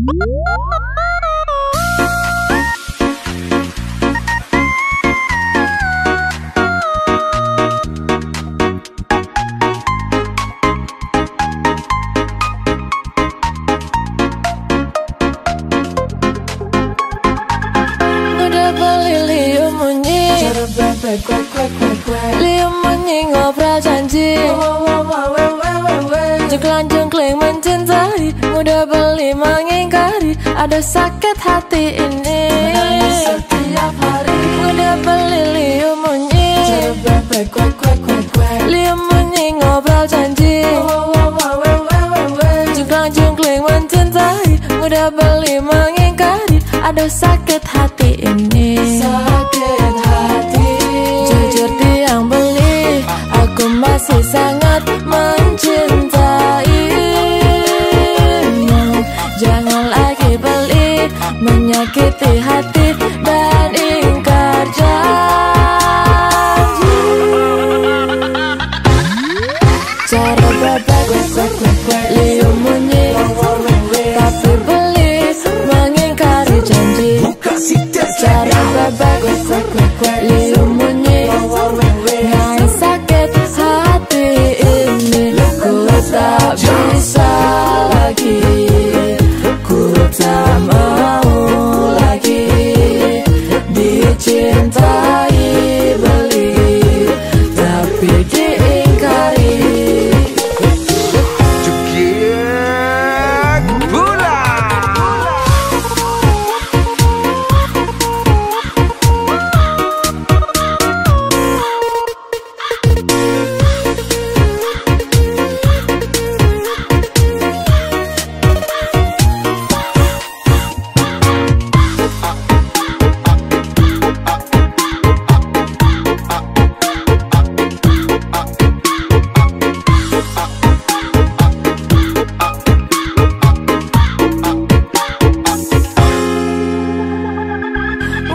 Liam ngobrol janji jengklang-jengkling mencintai, mudah beli mengingkari, ada sakit hati ini setiap hari. Mudah beli Liam ngobrol janji jengklang-jengkling mencintai, mudah beli mengingkari, ada sakit hati ini. Sakit hati. Jujur tiang beli, aku masih sangat mencintaimu. Jangan lagi beli, menyakiti hati dan ingkar janji. Cara bebek Liam bunyi, tapi beli mengingkari janji. Cara bebek Liam bunyi, yang sakit hati ini. Ku tak bisa lagi, ku tak mau lagi dicintai beli, tapi diingkari.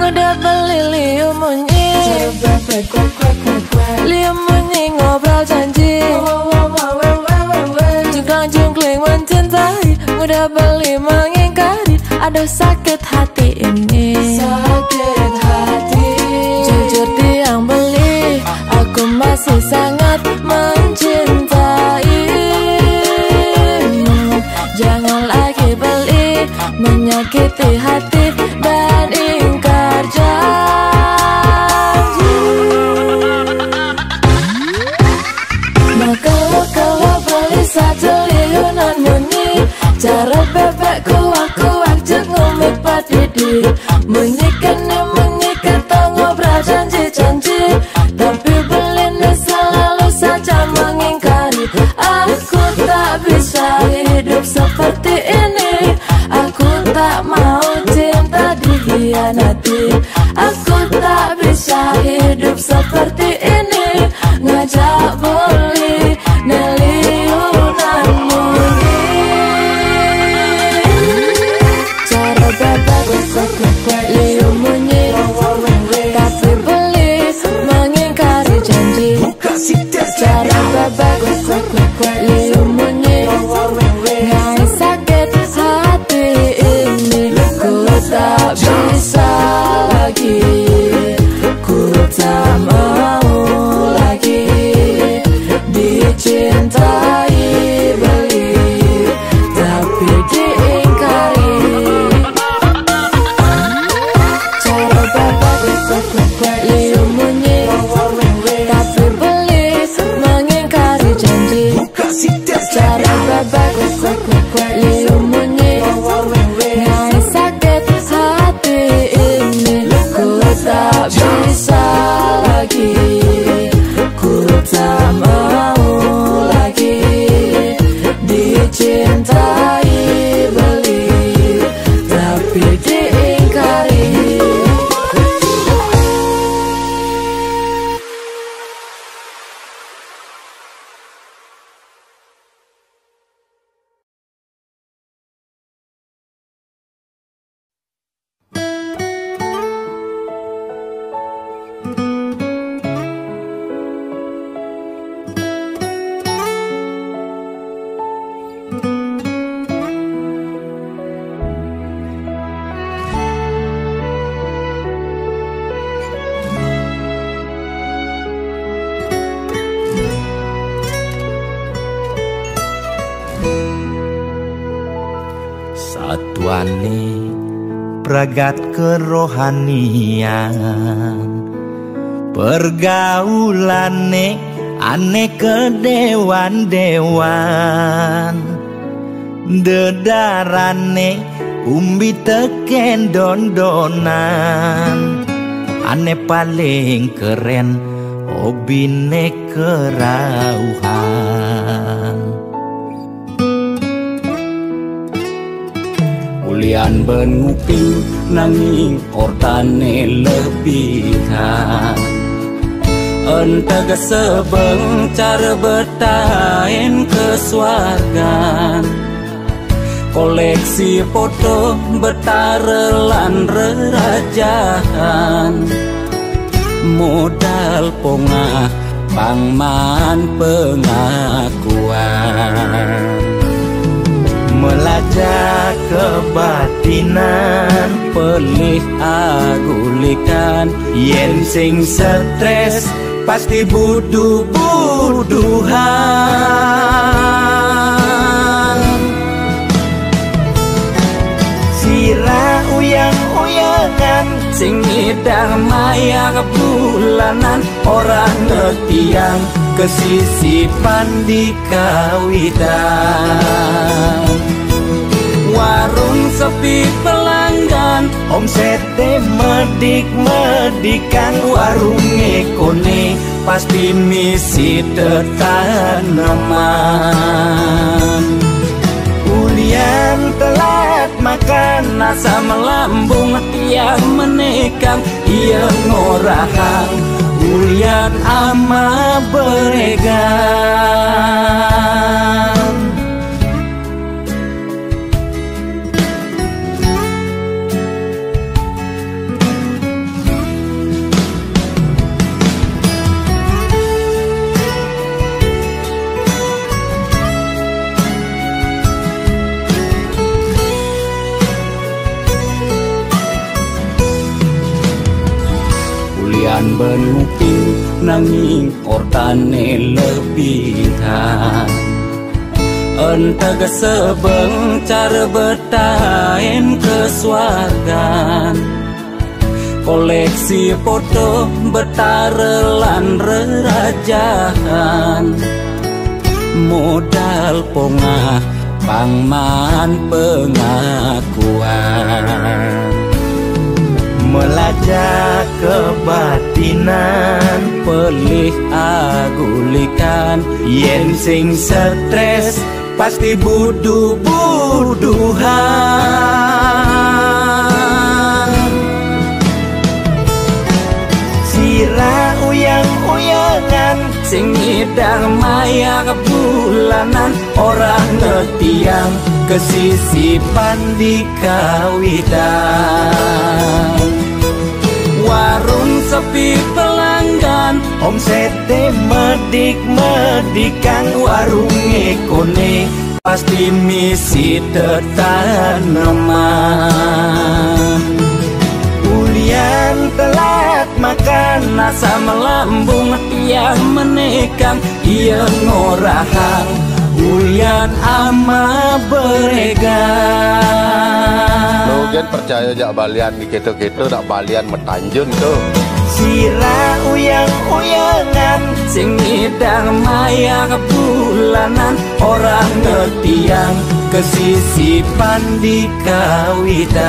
Udah beli Liam bunyi ngobrol janji jengklang-jengkling mencintai, mudah beli mengingkari, ada sakit hati ini. Sakit hati. Jujur tiang beli, aku masih sangat mencintaimu. Jangan lagi beli, menyakiti hati dan ingkar janji. Maka kalau beli satu liunan bunyi, cara bebekku aku ajak ngomit padidi. Menyikan ngobrol janji-janji, tapi beli selalu saja mengingkari. Aku tak bisa hidup seperti ini, aku tak mau cinta dikhianati. Aku tak bisa hidup seperti ini, ngajak beli neliunan bunyi. Cara bebek Liam bunyi, tapi beli mengingkari janji. Cara bebek Liam bunyi, yang sakit hati ini. Ku tak bisa lagi, ku tak mau lagi dicintai beli, tapi diingkari. Cara bebek Liam bunyi, tapi beli mengingkari janji. Cara bebek Liam bunyi, yang sakit hati ini. Ku tak bisa lagi, ku tak mau lagi dicintai beli, tapi diingkari. atuane pragat kerohanian, pergaulane aneh kedewan-dewan, dedarane umbi teken don-donan, aneh paling keren hobine kerauhan. Ulian bengupi nanging ortane lebihan, entega sebeng cara bertain kesuargan, koleksi foto betarelan rerajahan, modal pongah pangman pengakuan, melacak kebatinan, pelih agulikan, yen sing stres pasti buduh-buduhan. Sira uyang-uyangan sing ngidang maya bulanan, orang ngetiang kesisipan di kawitan. Warung sepi pelanggan, omsete medik-medikan, warung ekone pasti misi tetaneman. Ulian telat makan, nasa melambung tiang menekang, ia ngorahang ulian ama beregan. Ulian benupi nanging ortane lebihan, entega sebeng cara bertain kesuargan, koleksi foto betarelan rerajahan, modal pongah pangman pengakuan, melacak kebatinan, pelih agulikan, yen sing stres pasti buduh-buduhan. Sira uyang-uyangan sing ngidang maya bulanan, orang ngetiang kesisipan di kawitan. Warung sepi pelanggan, omsete medik-medikan, warung ekone pasti misi tetaneman. Ulian telat makan, nasa melambung tiang menekang, ia ngorahang ulian ama beregan. Logan percaya jak balian di keto-keto nak balian metanjun tu. Sira uyang-uyangan sing ngidang maya bulanan, orang ngetiang kesisipan di kawitan.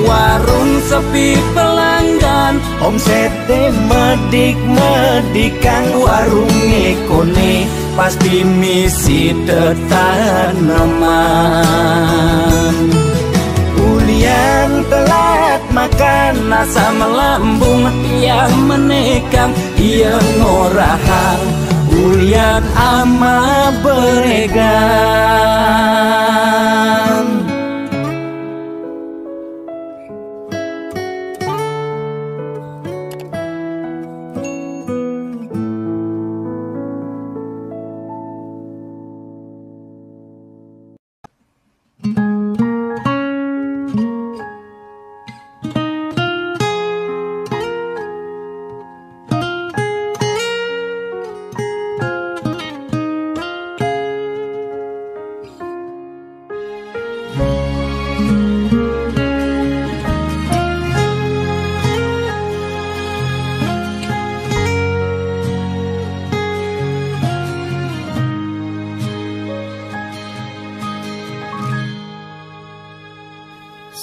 Warung sepi pelanggan, omsete medik-medikan, warung ekone pasti misi tetaneman. Ulian telat makan, nasa melambung tiang menekang, ia ngorahang ulian ama beregan.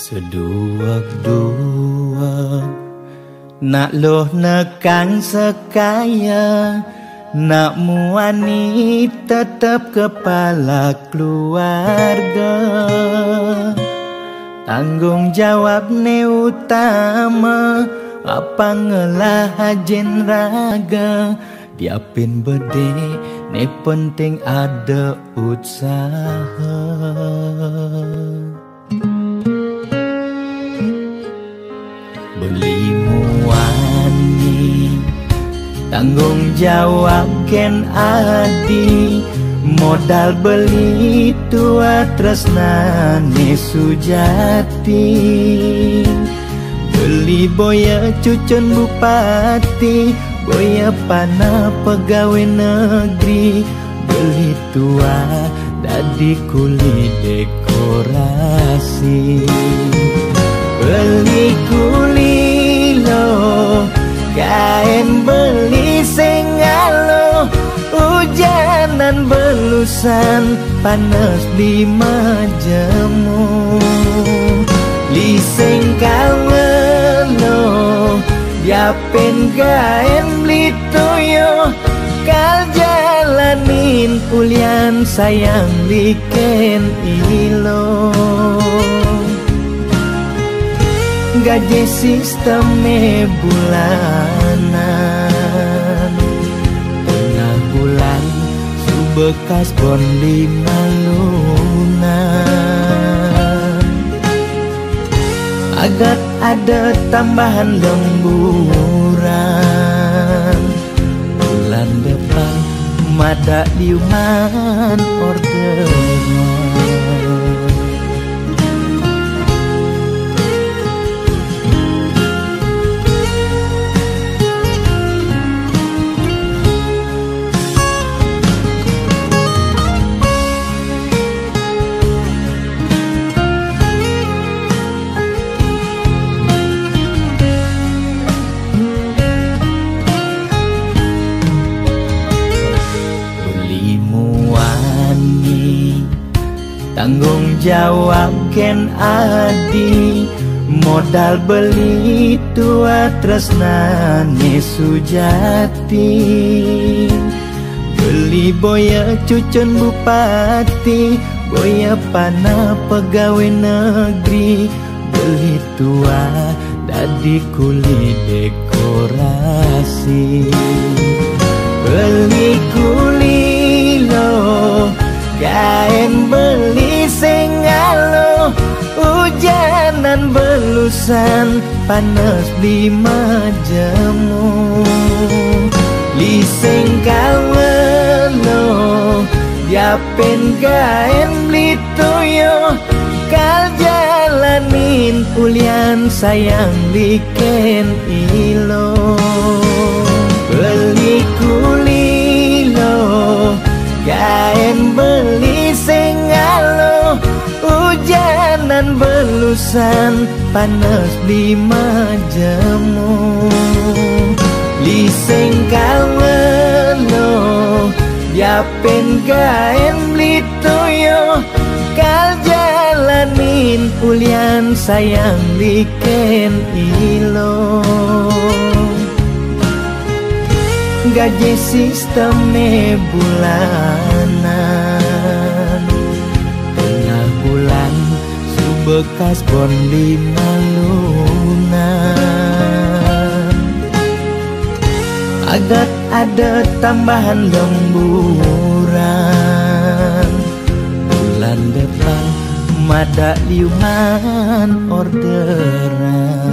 Seduak-duak nak loh nekang sekaya, nak muani tetap kepala keluarga. Tanggung jawab ne utama, apa ngelah hajen raga. Diapin bede ne penting ada usaha. Beli muani tanggung jawab ken adi, modal beli tua tresnane sujati. Beli boya cucun bupati, boya pana pegawai negeri. Beli tua dadi kuli dekorasi. Beli kuli lo kain beli sengalo, hujanan belusan panas di majemu. Liseng kawelo diapen kain beli toyo, kal jalanin kulian sayang liken ilo. Gaji sistemnya bulanan, tengah bulan subekas bon 5 lunan. Agar ada tambahan lemburan, bulan depan mada liuman orderan. Tanggung jawab ken adi, modal beli tua tresnane sujati. Beli boya cucun bupati, boya pana pegawai negeri. Beli tua dadi kuli dekorasi. Beli kuli lo kain beli sengalo, hujanan belusan panas di majemu. Liseng kawelo diapen kain beli toyo, kal jalanin kulian sayang liken ilo. Beli kuli lo kain beli sengalo, hujanan belusan panas di majemu. Liseng kawelo diapen kain beli toyo, kal jalanin kulian sayang liken ilo. Gaji sistemnya bulanan, tengah bulan subekas bon 5 lunan. Agar ada tambahan lemburan, bulan depan mada liuman orderan.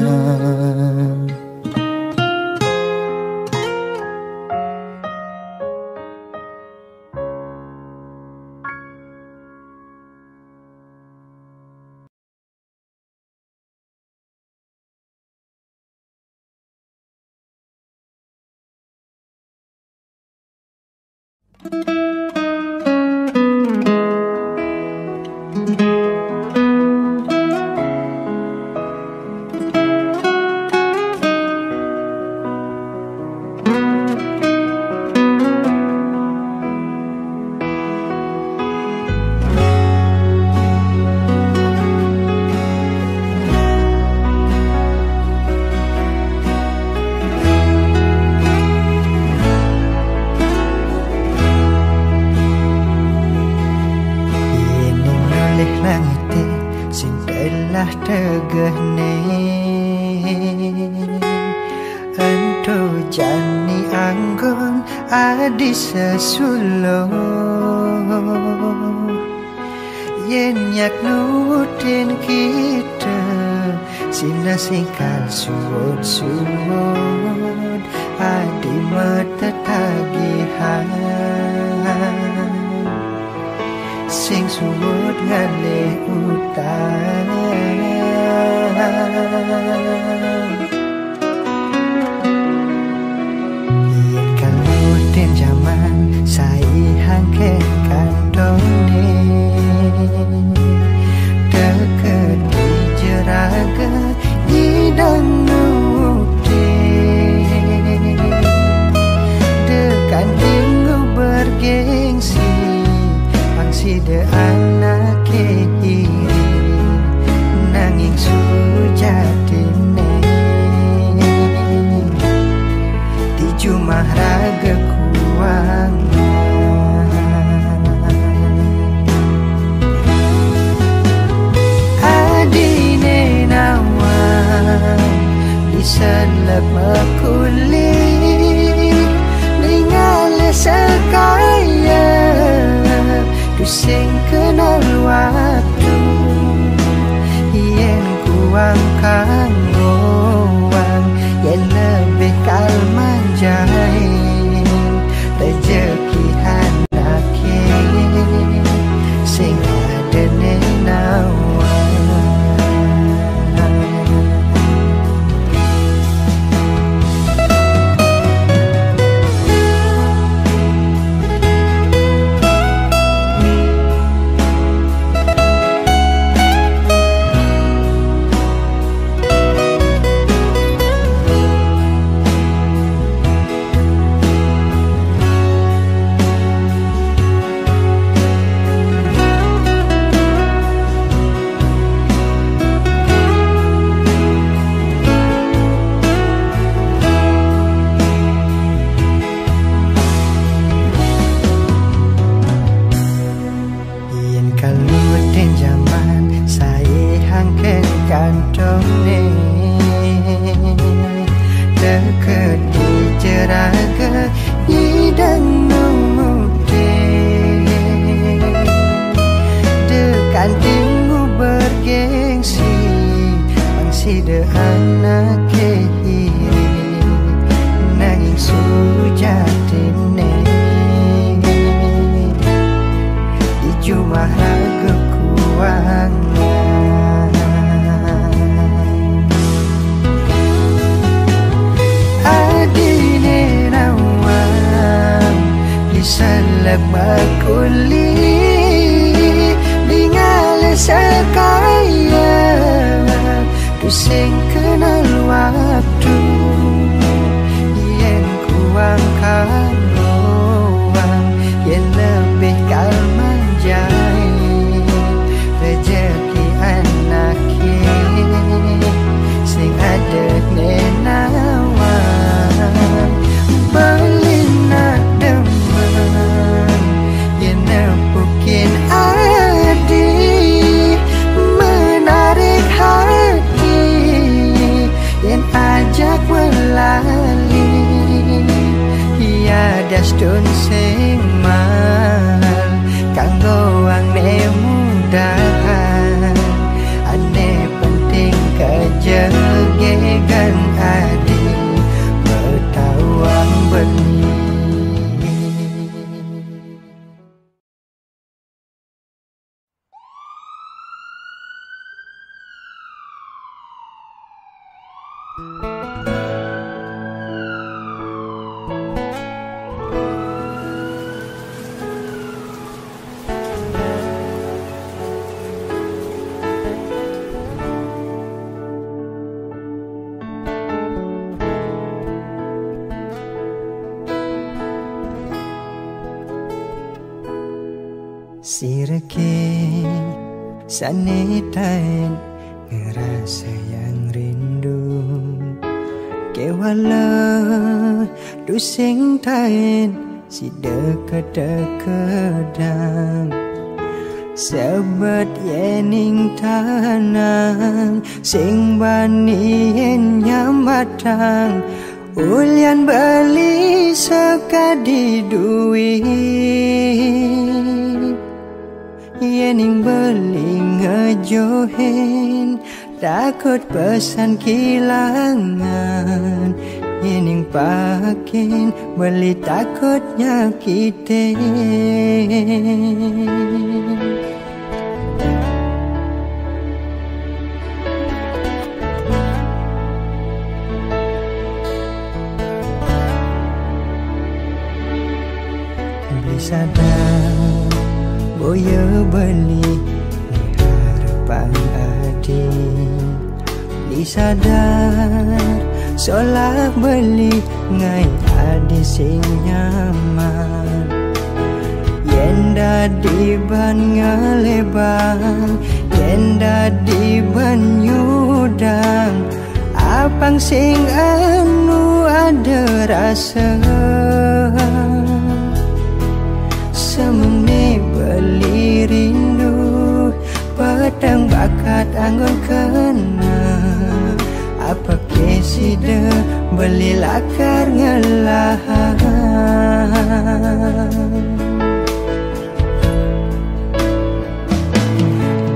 telah tegene ento jani anggon adi sesulo yen yak nutin kita sina singkal suwud adi mata tagihan sing suwud ngale utang yen kalutin zaman sai hangken kantone deket di jeraga hidang nuti dekan tinggu bergengsi pangsi de anak iri nanging sujatine di jumah raga kuang adine nawang diselep makuli ningale sekaya sing kenal waktu yen kuang kanggoang yen lebih kalman jain rezeki handake sing adene nawang Dun sing mahal kanggo angne mudahan ane penting kejegegan adi bertawang benih. Sireke sanitain ngerasa yang rindu kewala dusing tain si deket-deketan sebet yening tanang sing bani yen nyambatang ulyan beli sekadi duit yening beli ngejohin takut pesan kilangan yening pakin beli takut nyakitin beli sadar boya beli harapan adi beli sadar solak beli ngai adi sing nyaman yen dadi ban ngalebang yen dadi ban nyudang apang sing anu ada rasa semene beli rindu pedang bakat anggun kena apa kesida beli lakar ngelahan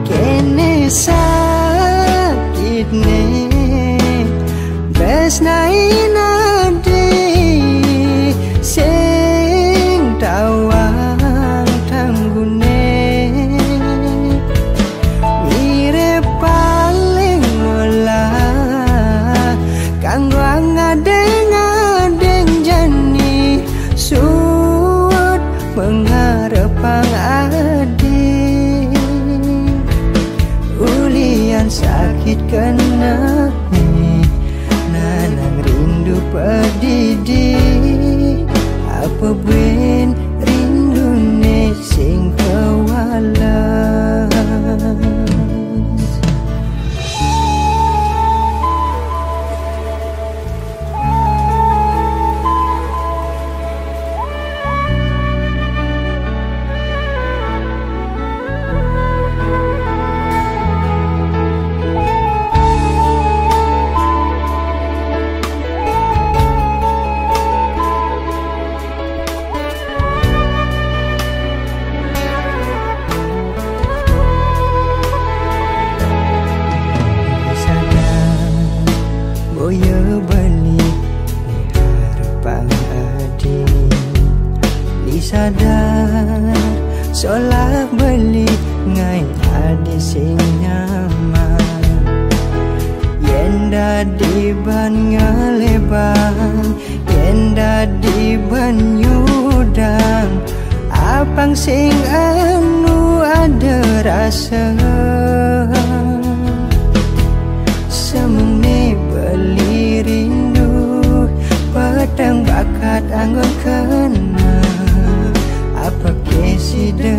kene sakit ne besnai nadi sing tawang tanggune mirip paling olah kanggo ngadeng-ngadeng jani suut mengharapang adi ulian sakit kena nanang rindu pedidi apa ben rindu ne sing kewalas boya beli harapan adi li sadar solak beli ngai adi sing nyaman yen dadi ban ngalebang yen dadi ban nyudang apang sing anu ada rasa semene beli rindu pedang bakat anggun kena apa kesida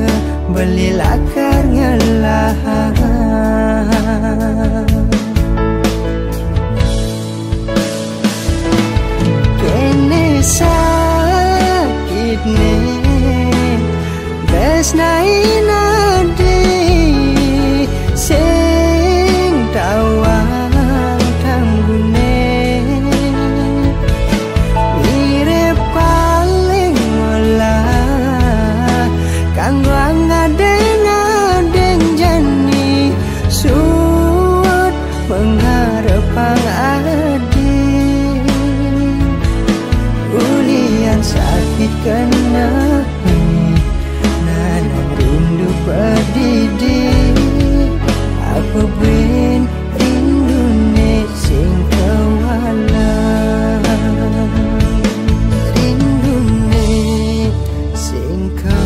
beli lakar ngelahan kene sakit ne besnai nadi sing tawang tanggune mirip paling olah kanggo ngadeng-ngadeng jani suut mengharapang adi ulian sakit kena nanang rindu pedidi apa ben rindu ne sing kewalas rindu ne sing kewalas.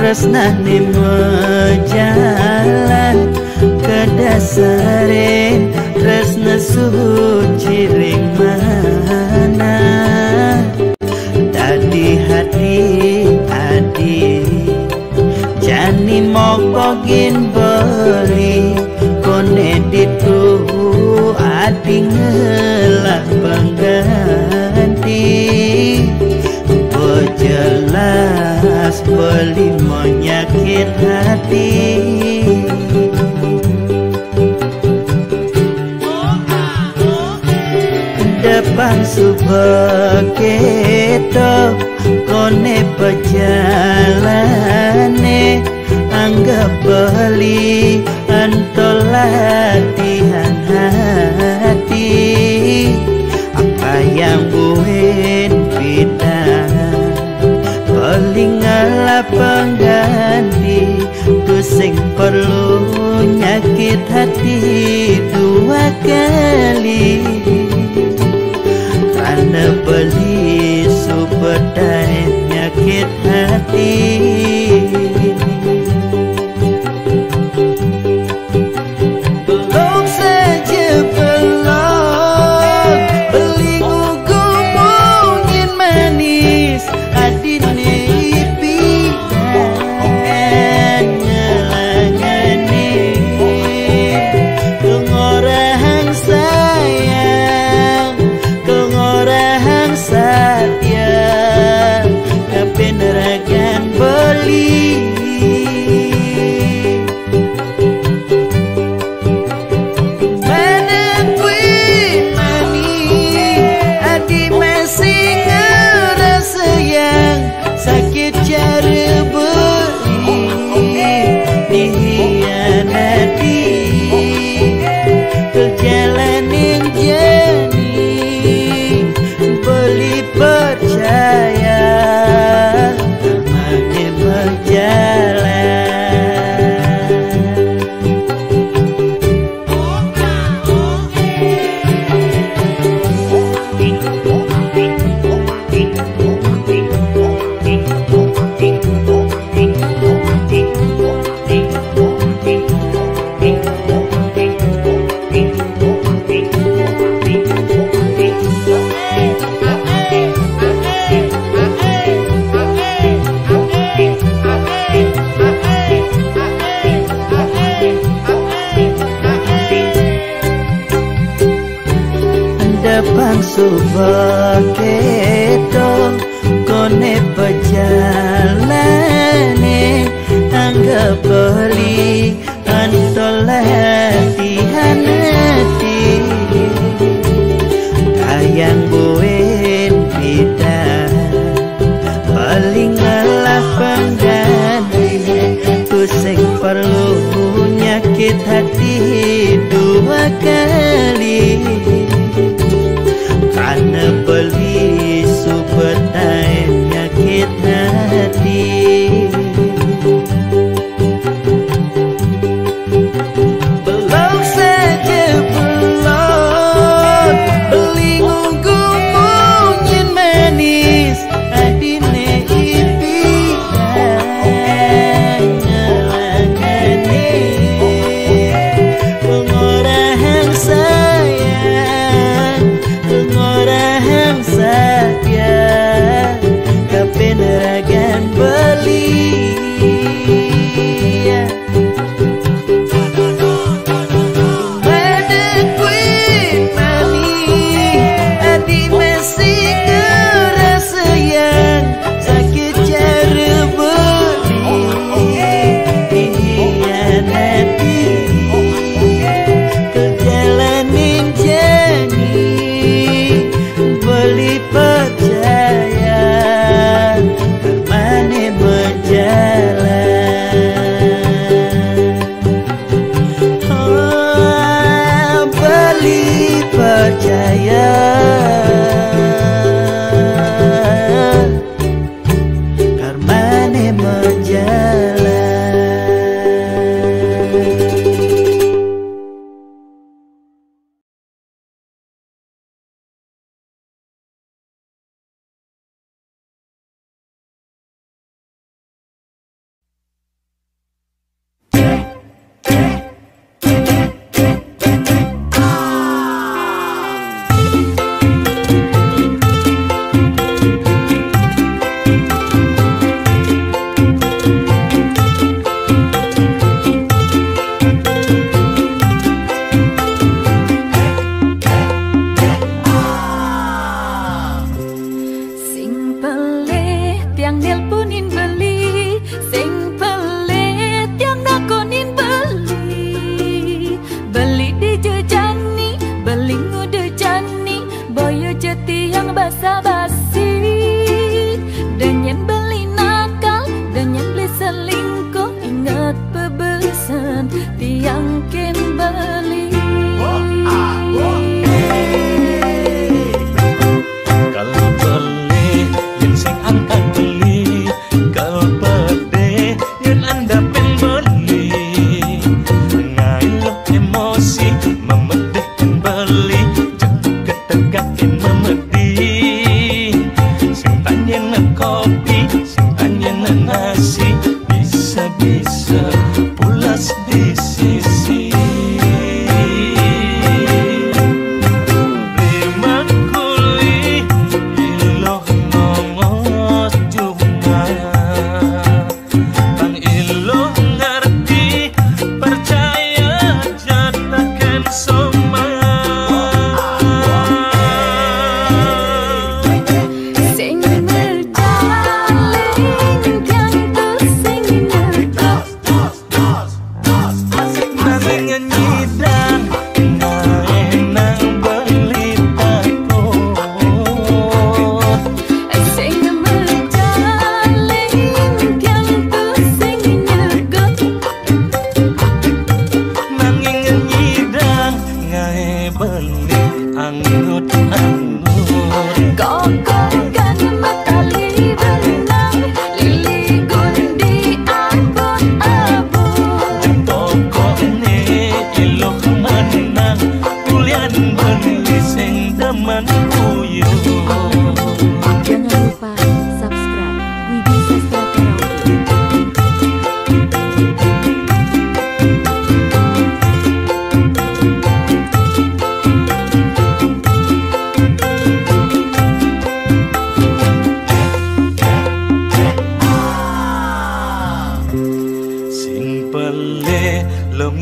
tresnane mejalan kedasaren tresna suci ring mana tadi hati adi jani mokogin beli kone dituhu adi ngelah pengganti jelas beli menyakit hati depan subeketo kone pejalane anggap beli antol latihan hati apa yang buin bidang paling ngalah pengganti ku sing perlu nyakit hati dua kali karena beli superdaya nyakit hati belum saja belum beli gugu mungkin manis adine ipian ngelangani kengorang sayang kengorang satya kapeneragan beli sakit cara beli dihianati perjalanan jani beli percaya namanya berjalan depan subeketo kone pejalane anggap beli antol latihan hati kayang buin bidang paling ngalah pengganti ku sing perlu nyakit hati dua kali karena beli superdaya nyakit hati belum saja belum beli gugu mungkin manis adine ipian ngelangani pengorang sayang pengorang satya kapeneragan beli mana queen mami adi masih ngerasa yang sakit cara beli dihianati perjalanan jani beli percaya mana berjalan beli percaya karmane berjalan.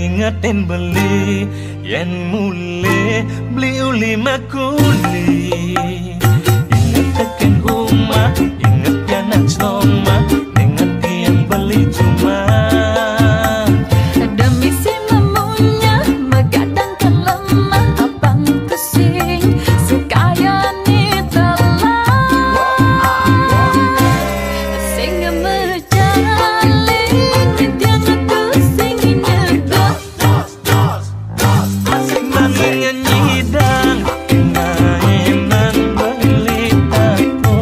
ngingetin beli yen mule beli uli makuli. Ingat tekan rumah, ingat anak selama dengan yang beli cuma. Demi si memunya megadangkan lemah abang pusing sekaya ni telah sing merjali dia ngetusing nyedot Asik mangan nyidang Inainan beli tako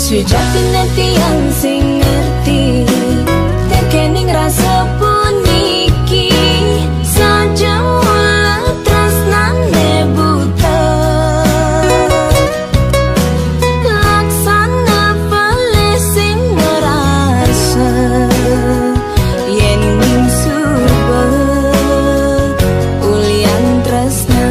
Sejati nanti yang sing ngerti tekening rasa puniki saja mula tresnane buta laksana pale sing ngerasa yen ning subet ulian tresna.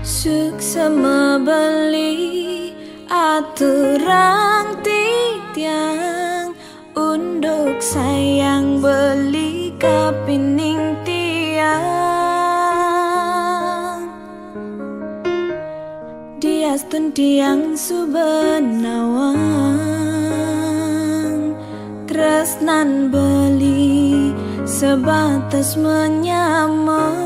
Suksema beli aturang titiang unduk sayang beli kapining tiang diastun tiang subenawang tresnan beli sebatas menyamar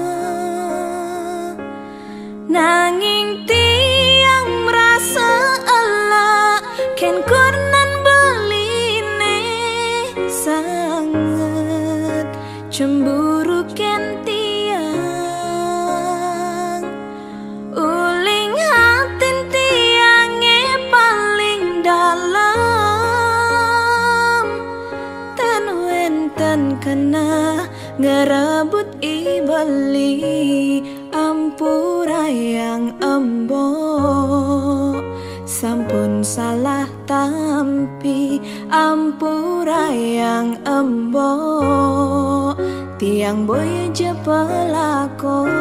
nanging tiang merasa elak ken kurnan beline sangat cemburu ken tiang uling hatin tiange paling dalam tan wenten kena ngerebut ibeli ampura yang embo sampun salah tampi ampura yang embo tiang boy je pelakon